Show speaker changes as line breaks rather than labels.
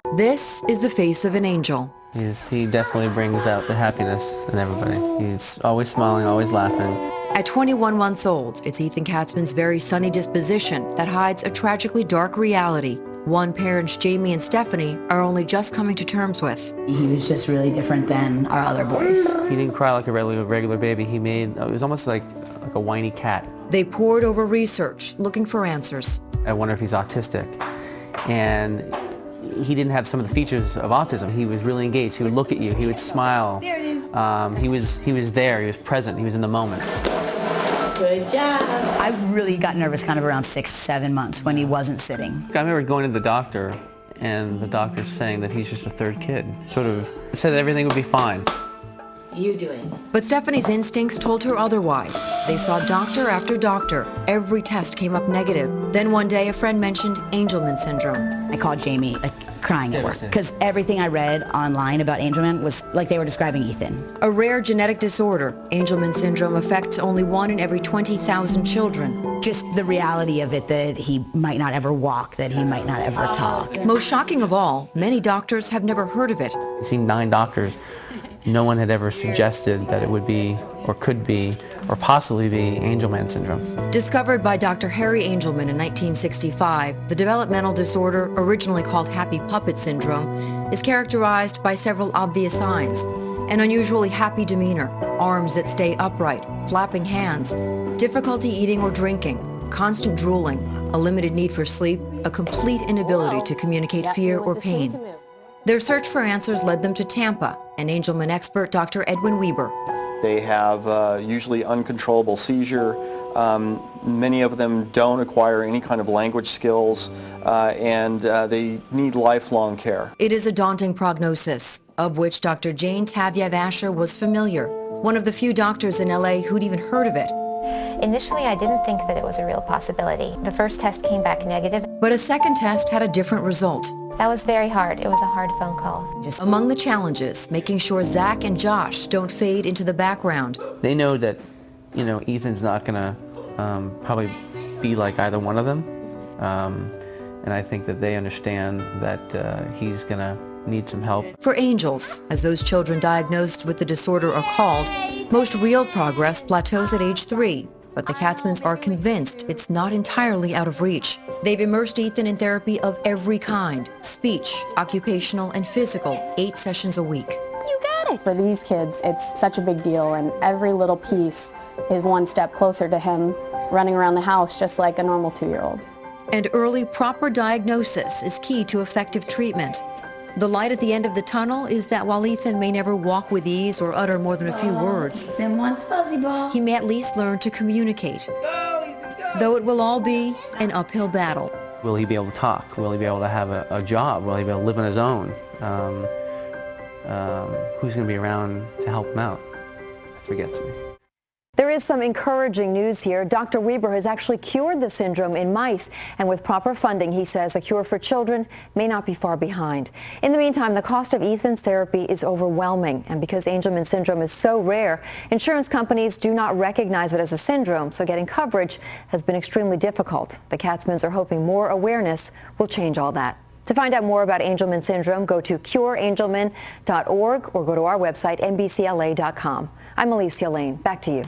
This is the face of an angel.
He definitely brings out the happiness in everybody. He's always smiling, always laughing.
At 21 months old, it's Ethan Katzman's very sunny disposition that hides a tragically dark reality, one parents Jamie and Stephanie are only just coming to terms with.
He was just really different than our other boys.
He didn't cry like a regular baby. It was almost like a whiny cat.
They pored over research, looking for answers.
I wonder if he's autistic. And he didn't have some of the features of autism. He was really engaged. He would look at you. He would smile. There it is. He was there. He was present. He was in the moment.
Good job. I really got nervous kind of around 6-7 months when he wasn't sitting.
I remember going to the doctor and the doctor saying that he's just a third kid. Sort of said that everything would be fine.
You doing?
But Stephanie's instincts told her otherwise. They saw doctor after doctor. Every test came up negative. Then one day a friend mentioned Angelman syndrome.
I called Jamie crying at work because everything I read online about Angelman was like they were describing Ethan.
A rare genetic disorder, Angelman syndrome affects only 1 in every 20,000 children.
Just the reality of it, that he might not ever walk, that he might not ever talk.
Most shocking of all, many doctors have never heard of it.
I've seen 9 doctors. No one had ever suggested that it would be, or could be, or possibly be Angelman syndrome.
Discovered by Dr. Harry Angelman in 1965, the developmental disorder, originally called happy puppet syndrome, is characterized by several obvious signs: an unusually happy demeanor, arms that stay upright, flapping hands, difficulty eating or drinking, constant drooling, a limited need for sleep, a complete inability to communicate fear or pain. Their search for answers led them to Tampa, and Angelman expert Dr. Edwin Weber.
They have usually uncontrollable seizure. Many of them don't acquire any kind of language skills, and they need lifelong care.
It is a daunting prognosis, of which Dr. Jane Taviev-Asher was familiar, one of the few doctors in LA who'd even heard of it.
Initially, I didn't think that it was a real possibility. The first test came back negative.
But a second test had a different result.
That was very hard. It was a hard phone call.
Among the challenges, making sure Zach and Josh don't fade into the background.
They know that, Ethan's not going to probably be like either one of them. And I think that they understand that he's going to need some help.
For angels, as those children diagnosed with the disorder are called, most real progress plateaus at age 3. But the Katzmans are convinced it's not entirely out of reach. They've immersed Ethan in therapy of every kind: speech, occupational, and physical, 8 sessions a week.
You got it! For these kids, it's such a big deal, and every little piece is one step closer to him running around the house just like a normal 2-year-old.
And early, proper diagnosis is key to effective treatment. The light at the end of the tunnel is that while Ethan may never walk with ease or utter more than a few words,
Then wants fuzzy ball.
he may at least learn to communicate, though it will all be an uphill battle.
Will he be able to talk? Will he be able to have a job? Will he be able to live on his own? Who's going to be around to help him out? That's what gets me.
There is some encouraging news here. Dr. Weber has actually cured the syndrome in mice, and with proper funding, he says a cure for children may not be far behind. In the meantime, the cost of Ethan's therapy is overwhelming, and because Angelman syndrome is so rare, insurance companies do not recognize it as a syndrome, so getting coverage has been extremely difficult. The Katzmans are hoping more awareness will change all that. To find out more about Angelman syndrome, go to cureangelman.org or go to our website, nbcla.com. I'm Alicia Lane. Back to you.